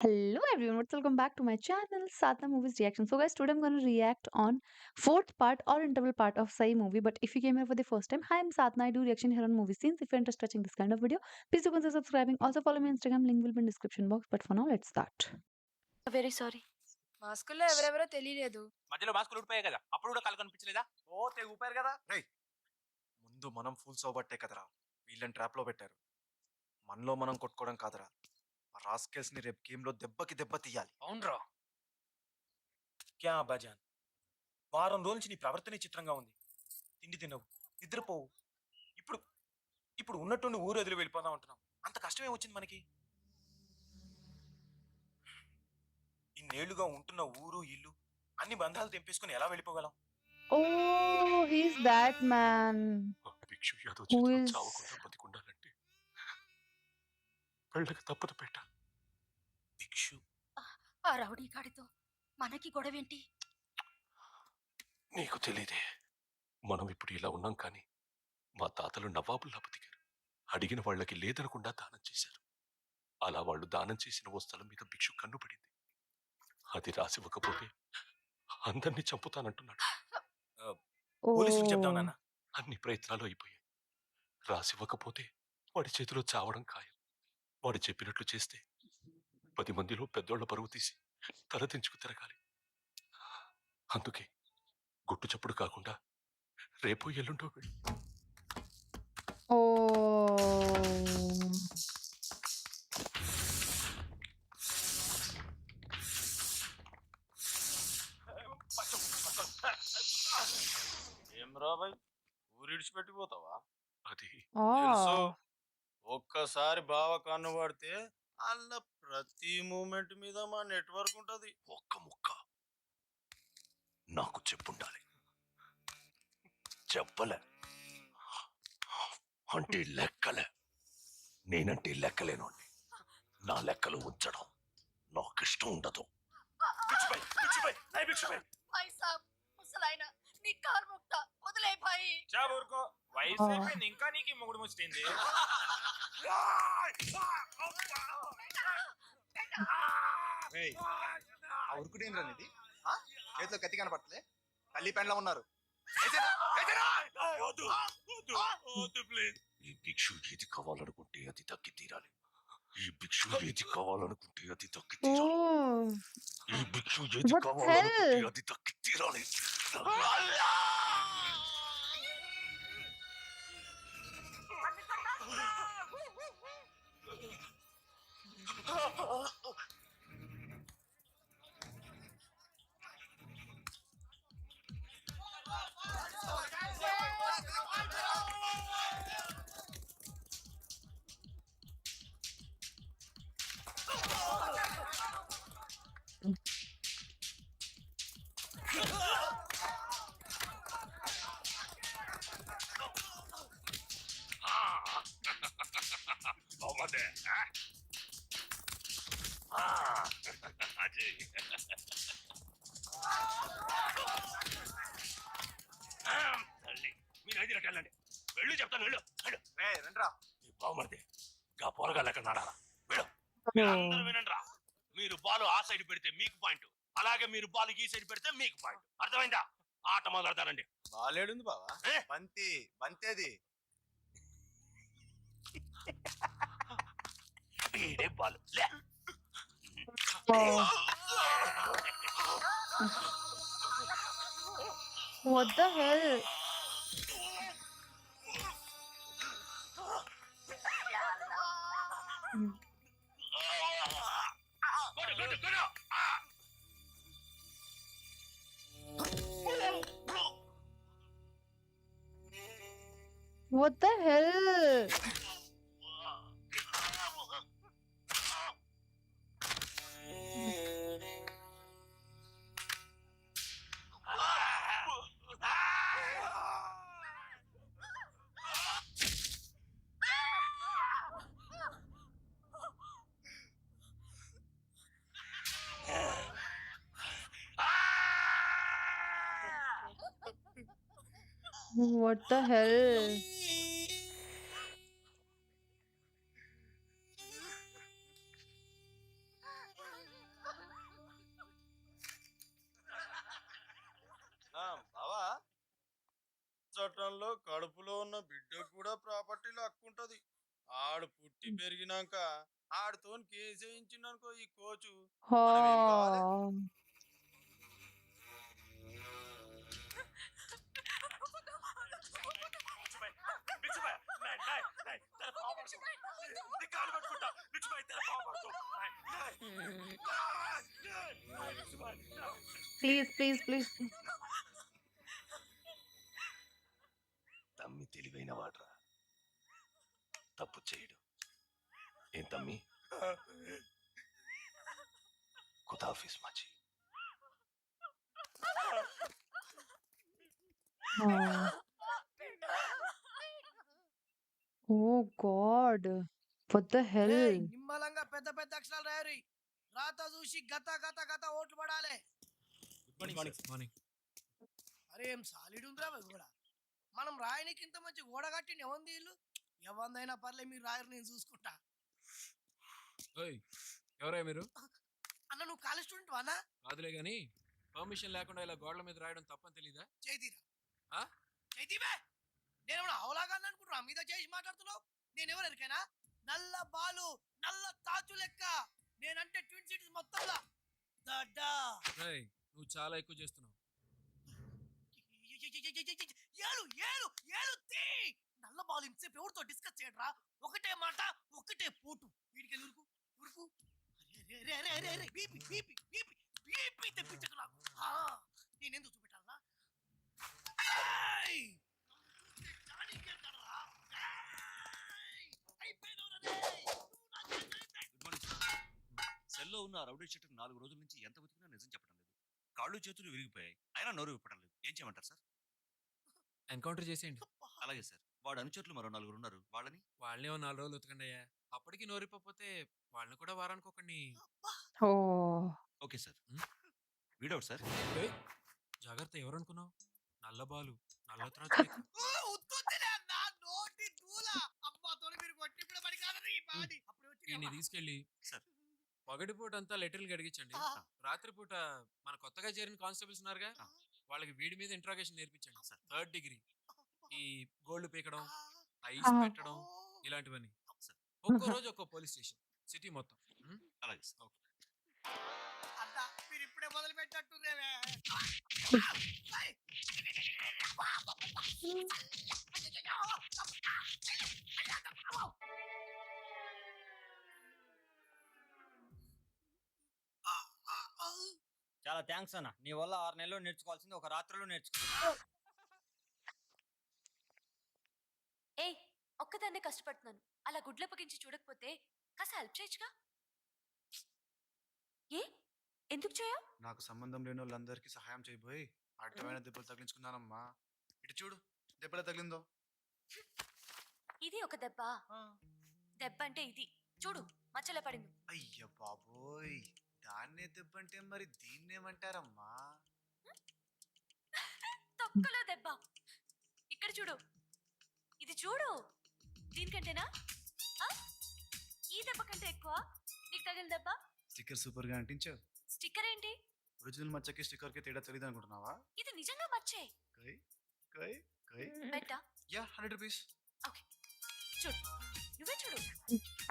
Hello everyone, welcome back to my channel Satna Movies Reaction. So guys, today I'm going to react on fourth part or interval part of Sai movie. But if you came here for the first time, hi, I'm Satna. I do reaction here on movie scenes. If you're interested in watching this kind of video, please do consider subscribing. Also follow me on Instagram, link will be in description box. But for now, let's start. Very sorry. మాస్కుల్లో ఎవరెవరో తెలియలేదు. మధ్యలో మాస్కులు ఊడిపోయాయి కదా, అప్పుడు కూడా కళ్ళు కనిపించలేదా? ఓ తెగ ఊపారు కదా రేయ్ ముందు మనం ఫుల్ సోబట్టే కదరా వీళ్ళని ట్రాప్ లో పెట్టారు మనలో మనం కొట్టుకోవడం కాదరా ఆ రాస్కెల్స్ ని రేపు గేమ్ లో దెబ్బకి దెబ్బ తీయాలి అవునరా. క్యా అబ్బాజాన్ వారం రోజు నుంచి నీ ప్రవర్తన చిత్రంగా ఉంది తిండి తినవు నిద్రపోవు ఇప్పుడు ఇప్పుడు ఉన్నట్టుండి ఊరు వదిలి వెళ్ళిపోదాం అంటున్నాం అంత కష్టమే వచ్చింది మనకి ఇన్నేళ్లుగా ఉంటున్న ఊరు ఇల్లు అన్ని బంధాలు తెంపేసుకుని ఎలా వెళ్ళిపోగలం Oh, he's that man. Bhikshu Yadav Who చేతిలో is చావకుండా బతికుండాలంటే వెళ్ళక తప్పదు పేట. భిక్షు ఆ రౌడీ గాడితో మనకి గొడవేంటి? నీకు తెలియదే, మనం ఇప్పుడు ఇలా ఉన్నాం కానీ మా తాతలు నవాబుల్లా బతికారు. అడిగిన వాళ్ళకి లేదనకుండా దానం చేశారు. అలా వాళ్ళు దానం చేసిన ఓ స్థలం మీద భిక్షు కన్ను పడింది. అది రాసివ్వకపోతే అందరినీ చంపుతానంటున్నాడు. పోలీసులకు చెప్దాం oh, నాన్న అన్ని ప్రయత్నాలు అయిపోయాయి. రాసివ్వకపోతే వాడి చేతిలో చావడం ఖాయం. వాడు చెప్పినట్లు చేస్తే 10 మందిలో పెద్దోళ్ల పరువు తీసి తలదించుకు తిరగాలి. అందుకే గుట్టు చప్పుడు కాకుండా రేపు ఎల్లుండో వెళ్ళి oh. ఏం రాబాయ్, ఊరు ఇడిచిపెట్టిపోతావా? అది తెలుసు. Oh. ఒక్కసారి బావ కన్ను పడితే అల్ల ప్రతి మూమెంట్ మీద మా నెట్వర్క్ ఉంటది. ఒక్క ముక్క నాకు చెప్పుండాలి. చెప్పలే అంటే లెక్కలే. నేనంటే లెక్కలేనోండి. నా లెక్కలు ఉంచడం నాకు ఇష్టం ఉండదు. భిక్షుభాయ్ భిక్షుభాయ్ నై భిక్షుభాయ్ భాయ్ సాబ్, ముసలాయన నీ కాలు ముక్తా వదిలే భాయ్. చా ఊరుకో, వయసు అయిపోయింది, ఇంకా నీకు ఈ మొగుడు ముచ్చింది. ఆ ఉరుకుడేంద్రా ఇది చేతిలో కత్తి కనపడతలే తల్లి పెండ్లా ఉన్నారు ఈ భిక్షు ఏది కావాలనుకుంటే అది దక్కి తీరాలి. ఈ భిక్షు ఏది కావాలనుకుంటే అది దక్కి తీరాలి. Oh. ఈ భిక్షు ఏది What కావాలనుకుంటే hell? అది దక్కి తీరాలి. బాగుందే. అజయ్ తల్లి, మీరు 5 గంటలు వెళ్ళండి. వెళ్ళు చెప్తాను, వెళ్ళు వెళ్ళు. రండ్రా ఈ బాగుమరిది గా పోరగా లెక్క నాడాలా. వెళ్ళు. మీరందరూ వినండి రా. మీరు బాల్ ఆ సైడ్ పెడితే మీకు పాయింట్, అలాగే మీరు బాల్ ఈ సైడ్ పెడితే మీకు పాయింట్. అర్థమైందా? ఆట మొదలెడతారండి. బాలేడుంది బావా. బంతి బంతేది ఈడే బాల్ లే. Oh. What the hell? కొడు, కొడు, కొడు. What the hell? What the hell? దేశాలలో కడుపులో ఉన్న బిడ్డకు కూడా ప్రాపర్టీలో హక్కు ఉంటది. ఆడు పుట్టి పెరిగినాక ఆడితో కేసు వేయించిండనుకో ఈ కోచు, మనం ఏం కావాలి? Oh. Please, please, please. తమ్మి తెలివైన వాడ్రా, తప్పు చేయడు. ఏం తమ్మి? ఖుదాఫిస్ మాచి. Oh. Oh God. What the hell? నిమ్మలంగా పెద్ద పెద్ద అక్షరాలు రాయరు. రాత చూసి గత గత గత ఓట్లు పడాలి. మార్నింగ్. అరే ఏం సాలిడ్ ఉందిరా కూడా. మనం రాయనికి ఇంత మంచి గోడ కట్టిండి ఎవంది ఇల్లు. ఎవందైనా పర్లే మీరు రాయరు, నేను చూసుకుంటా. ఎవరయ్యా మీరు? అన్న నువ్వు కాలేజ్ స్టూడెంట్ వానా? కాదులే గాని పర్మిషన్ లేకుండా ఇలా గోడల మీద రాయడం తప్పని తెలీదా? చైతీరా ఆ? చైతీవే నేను అవలాగా అనుకుంటున్నా, మీద చేసి మాట్లాడుతున్నావు. నేను ఎవరికైనా నల్ల బాలు నల్ల తాచు లెక్క. నేనంటే ట్విన్ సిటీస్ మొత్తంలా దడ్డా. రేయ్, నువ్వు చాలా ఎక్కువ చేస్తున్నావు. ఏలు ఏలు ఏలు తీ. నల్ల బాలు ఇంతసేపు ఎవరితో డిస్కస్ చేయడరా? ఒకటే మాట ఒకటే పోటు. వీడికి ఉరుకు ఉరుకు. అరే అరే అరే అరే బీపీ బీపీ బీపీ బీపీ తెప్పించకు నాకు. నేనెందుకు చూపెట్టాలరా? సెల్లో ఉన్న రౌడీ షీటర్ 4 రోజుల నుంచి ఎంత బతికినా నిజం చెప్పడం లేదు. కాళ్ళు చేతులు విరిగిపోయాయి, అయినా నోరు విప్పడం లేదు. ఏం చేయమంటారు సార్? ఎన్కౌంటర్ చేసేయండి. అలాగే సార్. వాడు అనుచరులు మరో 4 ఉన్నారు, వాళ్ళని వాళ్ళనే 4 రోజులు ఉతకండి అయ్యా. అప్పటికి నోరిపోతే వాళ్ళని కూడా వారానికి ఒకడిని. Oh. Okay sir. వీడవుట్ సార్. ఏయ్, జాగ్రత్త, ఎవరనుకున్నావు? నల్ల బాలు, నల్ల త్రాచు లెక్క. వీడిని తీసుకెళ్ళి సార్. పగటిపూట అంతా లెటర్లు గడిగించండి. రాత్రిపూట మన కొత్తగా చేరిన కానిస్టేబుల్స్ ఉన్నారుగా, వాళ్ళకి వీడి మీద ఇంట్రాగేషన్ నేర్పించండి. 3rd డిగ్రీ, ఈ గోల్డ్ పీకడం, ఐస్ పెట్టడం, ఇలాంటివన్నీ. ఒక్కో రోజు ఒక్కో పోలీస్ స్టేషన్, సిటీ మొత్తం. అలాగే సార్. ఓకే. అన్నా మీరు ఇప్పుడే మొదలు పెట్టట్టురేవే. చాలా థ్యాంక్స్ అన్న. నీ వల్ల 6 నెలల్లో నేర్చుకోవాల్సింది ఒక రాత్రిలో నేర్చుకున్నా. ఏయ్, ఒక్కదాన్నే కష్టపడుతున్నాను. అలా గుడ్లప్పగించి చూడకపోతే కాస్త హెల్ప్ చేయొచ్చుగా. ఏ ఎందుకు చేయా? నాకు సంబంధం లేని వాళ్ళందరికీ సహాయం చేయబోయి అడ్డమైన దెబ్బలు తగిలించుకున్నానమ్మా. ఇటు చూడు, దెబ్బలు తగిలిందో. ఇది ఒక దెబ్బ. దెబ్బ అంటే ఇది చూడు, మచ్చల పడింది. అయ్య బాబోయ్, దాన్నే దెబ్బంటే మరి దీన్నేమంటారమ్మా? తొక్కలో దెబ్బ. ఇక్కడ చూడు, ఇది చూడు. దీనికంటేనా ఈ దెబ్బ కంటే ఎక్కువ నీకు తగిలిన దెబ్బ. స్టిక్కర్ సూపర్ గా అంటించావు. స్టిక్కర్ ఏంటి? ఒరిజినల్ మచ్చకి స్టిక్కర్ కి తేడా తెలియదు అనుకుంటున్నావా? ఇది నిజంగా మచ్చే. కై కై కై. బెట్టా? Yeah, 100 rupees. ఓకే, చూడు, నువ్వే చూడు.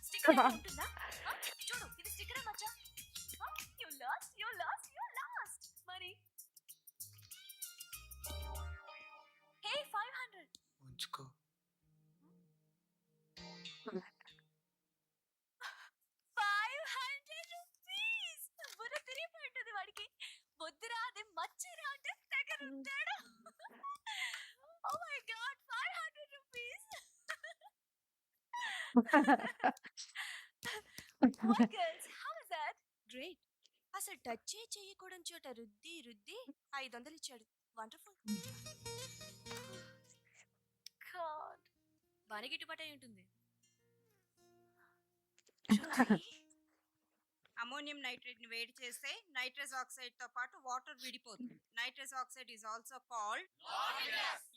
స్టిక్కర్ ఉంటుందా? చూడు, ఇది స్టిక్కర్ మచ్చ. You last you last you last. మరి హే 500 ఉంచుకో. 500 రూపీస్. బుర్ర తిరిగిపోయింటుంది వాడికి. వద్దురా, అది మచ్చిరా అంటే తెగరుంటాడు. Oh my God, 500 rupees. What girls, how is that? Great. అసలు టచ్ చేయకూడని చోట రుద్ది రుద్ది 500 ఇచ్చాడు. వండర్ఫుల్. గాడ్, బాగా గిట్టుబాటు అయి ఉంటుంది. అమోనియం నైట్రేట్ ని వేడి చేస్తే నైట్రస్ ఆక్సైడ్ తో పాటు వాటర్ విడిపోతుంది. Nitrous oxide is also called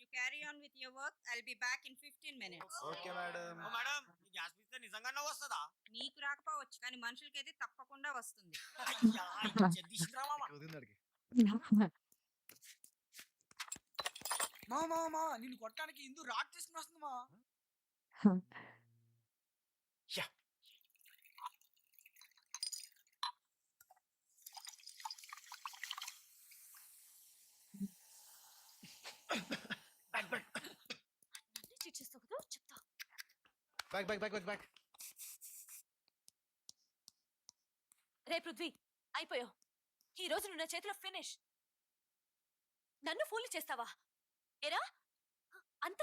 you carry on with your work. I'll be back in 15 minutes. Okay madam. Madam, ఈ గ్యాస్ పిస్తే నిజంగానే వస్తుందా? నీకు రాకపోవచ్చు, కానీ మనుషులకైతే తప్పకుండా వస్తుంది. అయ్యా, ఇది చెడ్డీసిరా మామ. వదిలింది అడిగి. మా నిన్ను కొట్టడానికి ఇందు రాడ్ తీసుకుని వస్తుంది మా. యా నన్ను చీట్ చేస్తావు కదా చెప్తా. బ్యాక్. రే పృథ్వీ, అయిపోయావు. ఈ రోజు నువ్వు నా చేతిలో ఫినిష్. నన్ను ఫూల్ చేస్తావా? ఎరా అంత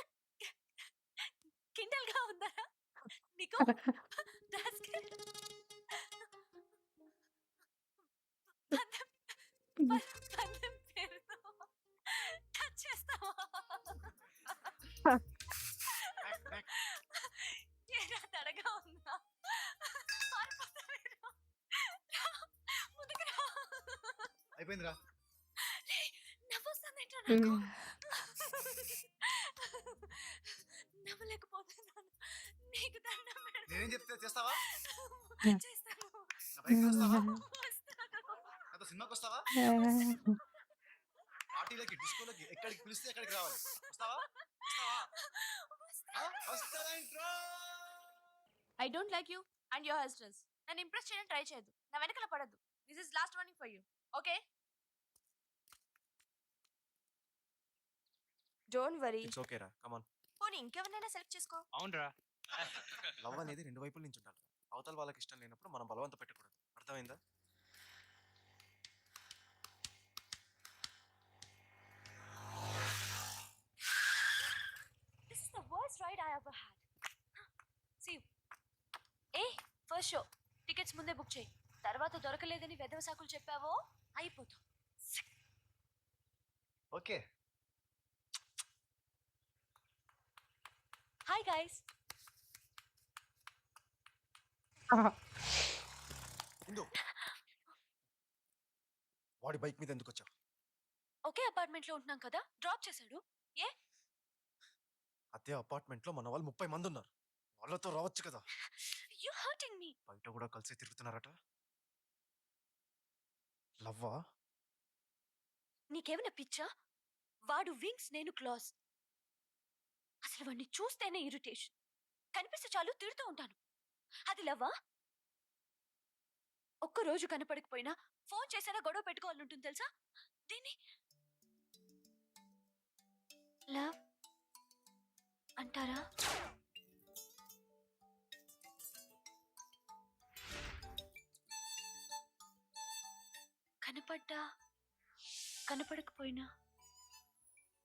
కిండల్ గా ఉందరా నీకు? Rascal. పందెం పేరుతో టచ్ చేస్తావా? ఏరా తడగా ఉందా? పారిపోతావేరా? రా, ముందుకు రా. అయిపోయిందిరా. రేయ్, నవ్వొస్తుందేంట్రా నాకు? నవ్వలేకపోతున్నాను. నీకు దండం పెడతాను. నేనేం చెప్తే చేస్తావా? చేస్తాను. నా బైక్ వస్తావా? వస్తాను. నాతో సినిమాకి వస్తావా? పార్టీలకి డిస్కోలకి ఎక్కడికి పిలిస్తే అక్కడికి రావాలి. వస్తావా? వస్తావా intro? I don't like you and your husbands. నన్ను ఇంప్రెస్ చేయడానికి ట్రై చేయొద్దు. నా వెనకాల పడద్దు. This is last warning for you. Okay? Don't worry. It's okay రా, కమ్ ఆన్. పోనీ ఇంకెవరినైనా సెలెక్ట్ చేసుకో. అవునరా. లవ్ అనేది రెండు వైపుల నుంచి ఉండాలి. అవతల వాళ్ళకి ఇష్టం లేనప్పుడు మనం బలవంత పెట్టకూడదు. అర్థమైందా? This is the worst ride I ever had. See you. First show tickets ముందే బుక్ చేయి. తర్వాత దొరకలేదని వెధవ సాకులు చెప్పావో అయిపోతావు. ఓకే. Hi guys. ఇందు, వాడి బైక్ మీద ఎందుకు వచ్చావు? ఒకే అపార్ట్మెంట్ లో ఉంటున్నాం కదా, డ్రాప్ చేశాడు. ఏ అదే అపార్ట్మెంట్ లో మన వాళ్ళు 30 మంది ఉన్నారు. వాళ్ళతో రావచ్చు కదా. You hurting me. బయట కూడా కలిసి తిరుగుతున్నారట. లవ్వా? నీకేమైనా పిచ్చా? వాడు వింగ్స్, నేను క్లాస్. అసలు వాడిని చూస్తేనే ఇరిటేషన్. కనిపిస్తే చాలు తిడుతూ ఉంటాను. అది లవ్వా? ఒక్కరోజు కనపడకపోయినా ఫోన్ చేసినా గొడవ పెట్టుకోవాలని ఉంటుంది తెలుసా? దీన్ని లవ్ అంటారా? కనపడ్డా కనపడకపోయినా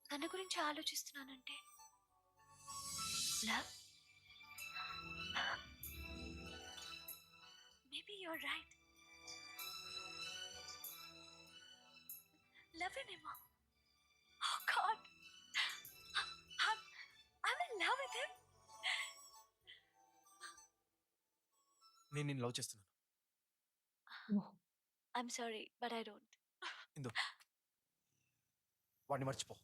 తన గురించి ఆలోచిస్తున్నానంటే love? Maybe you're right. Love ఏమో. Oh God. I'm in love with him. నేను నిన్ను లవ్ చేస్తున్నాను. I'm sorry, but I don't. ఇందు, వాడిని మర్చిపో.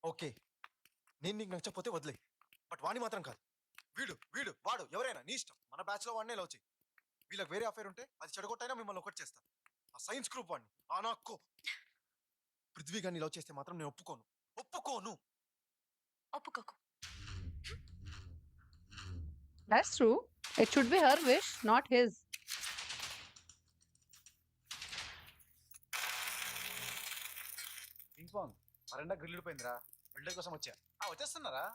ఓకే, నేను నీకు నచ్చకపోతే వదిలే. బట్ వాణ్ణి మాత్రం కాదు. వీడు వాడు ఎవరైనా నీ ఇష్టం. మన బ్యాచ్ లో వాడినే లవ్ చేయి. వీళ్ళకి వేరే అఫైర్ ఉంటే అది చెడగొట్టైనా మిమ్మల్ని ఒకటి చేస్తా. ఆ సైన్స్ గ్రూప్ వాడిని నాకు పృథ్వీ గారిని లవ్ చేస్తే మాత్రం నేను ఒప్పుకోను. ఒప్పుకోకు. That's true. It should be her wish, not his. Ping pong వరండా గ్రిల్ పోయిందిరా. బిల్డర్ కోసం వచ్చా. వచ్చేస్తున్నారా?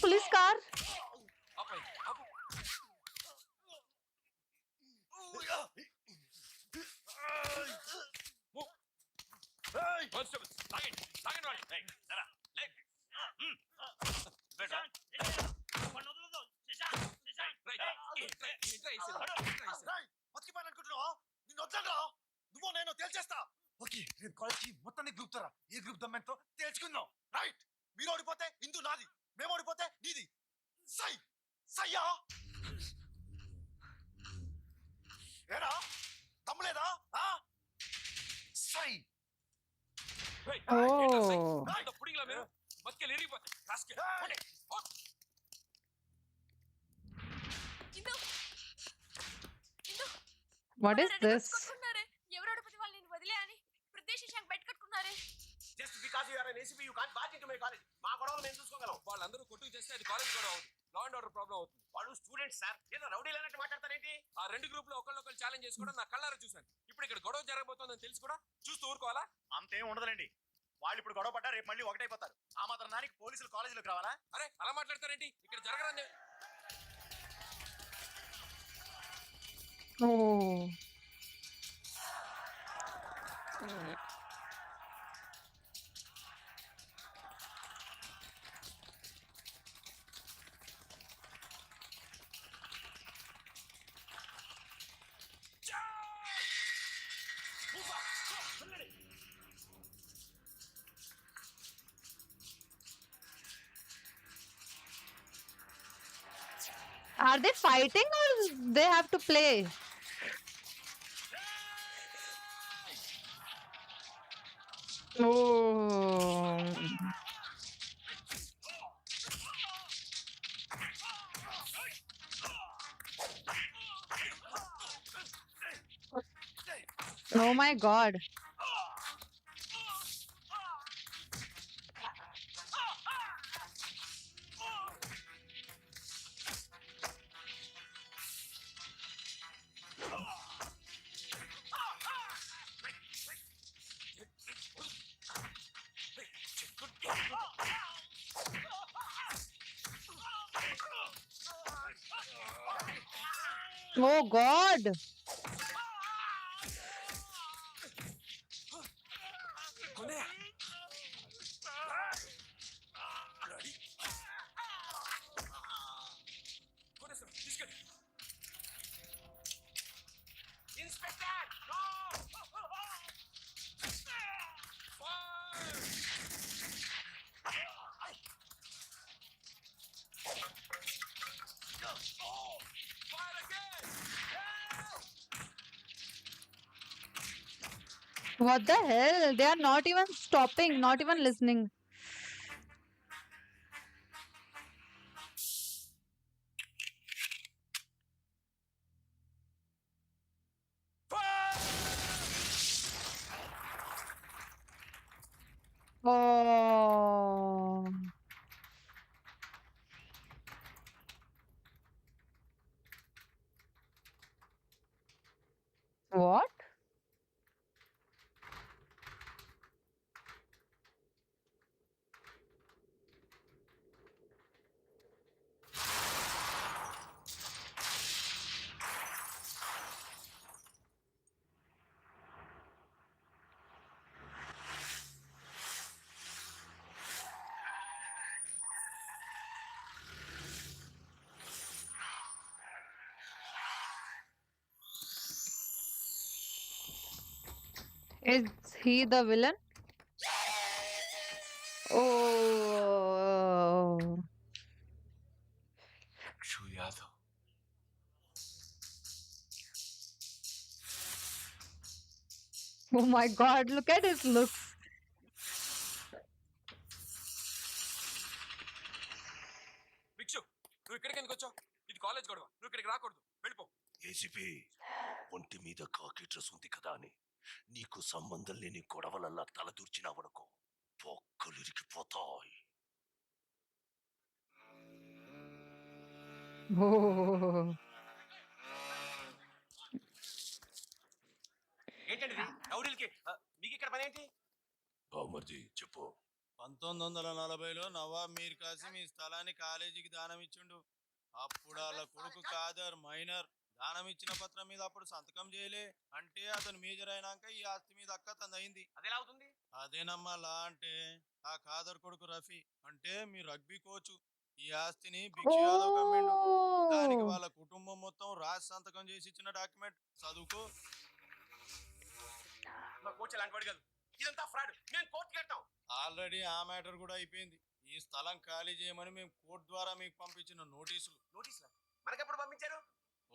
Police car. కానిస్టేబుల్స్ లాగండి లాగండి వాళ్ళు బతికిపోయానుకుంటున్నావా? నిన్ను వదలరా. నువ్వు నేను తేల్చేస్తా. ఓకే రేపు కాలేజ్కి మొత్తాన్ని గ్రూప్ తరా ఏ గ్రూప్ దమ్మెంతో తేల్చుకుందాం. రైట్. మీరు ఓడిపోతే ఇందు నాది, మేము ఓడిపోతే నీది. సై సయ్యా. ఏరా తమ్ములేదా? సై పుడిగిలా మీరు బతికెళ్ళి ఎరిగిపోతాయి ఇందు ఇందు What is this? కొట్టుకున్నారే ఎవరు అడుగుతుంది వాళ్ళు నేను వదిలే అని ప్రదేశ్ శాంక్ బెట్ కట్టుకున్నారే. Just because you are an ACP you can't barge into my college. మా గొడవలు మేము చూసుకోగలం. వాళ్ళందరూ కొట్టుకు చేస్తే అది కాలేజ్ గొడవ అవుతుంది. లా అండ్ ఆర్డర్ ప్రాబ్లం అవుతుంది. వాళ్ళు స్టూడెంట్స్ సార్. ఏదో రౌడీలు అన్నట్టు మాట్లాడతారేంటి? ఆ రెండు గ్రూప్ లో ఒకళ్ళొకళ్ళు ఛాలెంజ్ చేసుకోవడం నా కళ్ళారా చూశాను. ఇప్పుడు ఇక్కడ గొడవ జరగబోతోందని తెలిసి కూడా చూస్తూ ఊరుకోవాలా? అంతేం ఉండదులేండి. వాళ్ళు ఇప్పుడు గొడవ పడ్డా రేపు మళ్ళీ ఒకటైపోతారు. ఆ మాత్రం దానికి పోలీసులు కాలేజీలోకి రావాలా? అరే అలా మాట్లాడతారేంటి? ఇక్కడ జరగరాని Oh. Are they fighting or they have to play? Oh. Oh my God. Oh God. What the hell? They are not even stopping, not even listening. Oh. What? Is he the villain? Oh. Shu Yadav. Oh my God, look at his looks. భిక్షు నువ్వు ఇక్కడికి ఎందుకు వచ్చావు? ఇది college గొడవ. నువ్వు ఇక్కడికి రాకూడదు. వెళ్ళిపో. ఏసీపీ ఒంటి మీద కాకి డ్రెస్ ఉంది కదా అని నీకు సంబంధం లేని గొడవలల్లా తలదూర్చినావనుకో పొక్కలిరిగిపోతాయి. Oh. ఏంటండి రౌడీలకి మీకు ఇక్కడ పని ఏంటి? బామర్ది చెప్పు. 1940లో నవాబ్ మీర్ కాసిం ఈ స్థలాన్ని కాలేజీకి దానం ఇచ్చిండు. అప్పుడు వాళ్ళ కొడుకు కాదర్ మైనర్ దానం ఇచ్చిన పత్రం మీద అప్పుడు సంతకం చేయలే అంటే అతను మేజర్ అయినాక ఈ ఆస్తి మీద అక్క తనదైంది. అదెలా అవుతుంది? అదేనమ్మా లా అంటే ఆ ఖాదర్ కొడుకు రఫీ అంటే మీ రగ్బీ కోచ్ ఈ ఆస్తిని భిక్షు యాదవ్ కమ్మిండు. దానికి ఓ వాళ్ళ కుటుంబం మొత్తం రాసి సంతకం చేసి ఇచ్చిన డాక్యుమెంట్ చదువుకో. మా కోచ్ అలాంటి వాడు కాదు. ఇదంతా ఫ్రాడ్. మేము కోర్టుకి వెళ్తాం. ఆల్రెడీ ఆ మ్యాటర్ కూడా అయిపోయింది. ఈ స్థలం ఖాళీ చేయమని మేము కోర్టు ద్వారా మీకు పంపించిన నోటీసులు. నోటీసులా? మనకెప్పుడు పంపించారు?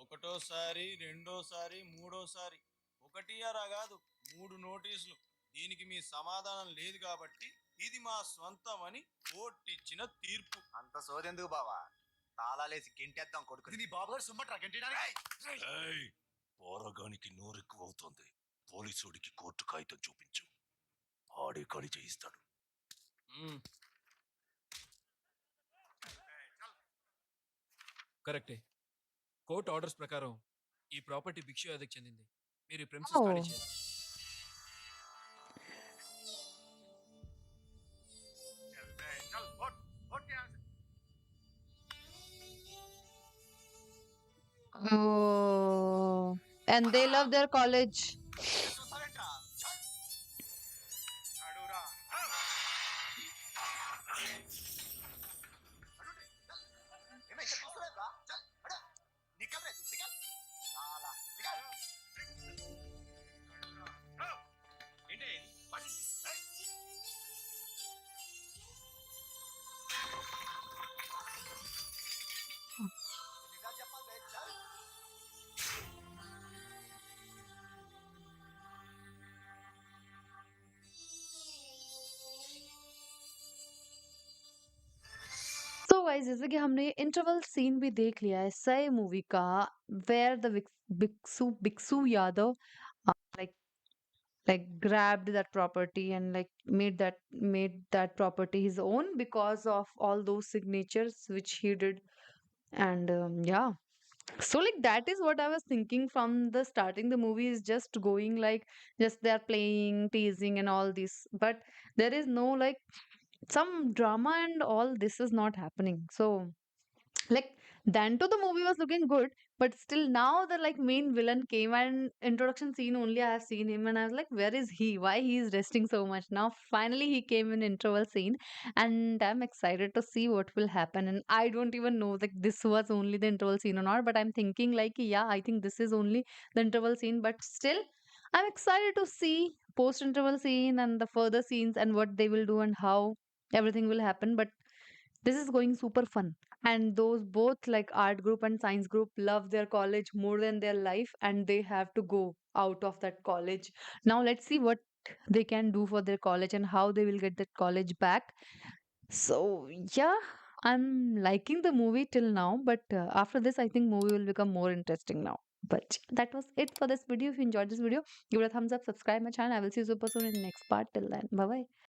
ఒకటోసారి, రెండోసారి, మూడోసారి. ఒకటి అరా కాదు, 3 నోటీసులు. దీనికి మీ సమాధానం లేదు కాబట్టి ఇది మా సొంతం అని కోర్టు ఇచ్చిన తీర్పు. అంత సోదెందుకు బావా? తాళాలేసి గెంటేద్దాం కొడుకు. నీ బాబు గారు సుమ్మట్రా గంటేయడానికి. పోరగానికి నోరెక్కువ అవుతోంది. పోలీసుడికి కోర్టు కాగితం చూపించు, ఆడే ఖాళీ చేయిస్తాడు. కరెక్టే. కోర్ట్ ఆర్డర్స్ ప్రకారం ఈ ప్రాపర్టీ భిక్షు యాదవ్కి చెందింది. మీరు ఈ ఓ ప్రెమిసెస్ ఖాళీ చేయాలి. Oh, and they love their college. ఏంటి ఇది? What is this? Hey! So guys, जैसे कि हमने इंटरवल सीन भी देख लिया है सही मूवी का, where the Biksu Yadav like grabbed that property and like made that property his own because of all those signatures which he did. And yeah, so like that is what I was thinking from the starting. The movie is just going like just they're playing, teasing, and all this, but there is no like some drama and all this is not happening. So like then to the movie was looking good, but still now the like main villain came and introduction scene only I have seen him and I was like, where is he? Why he is resting so much? Now finally he came in interval scene and I'm excited to see what will happen. And I don't even know like this was only the interval scene or not, but I'm thinking like yeah, I think this is only the interval scene, but still I'm excited to see post interval scene and the further scenes and what they will do and how everything will happen. But this is going super fun. And those both like art group and science group love their college more than their life and they have to go out of that college. Now let's see what they can do for their college and how they will get that college back. So yeah, I'm liking the movie till now, but after this I think movie will become more interesting now. But that was it for this video. If you enjoyed this video, give it a thumbs up, subscribe my channel. I will see you super soon in the next part. Till then, bye bye.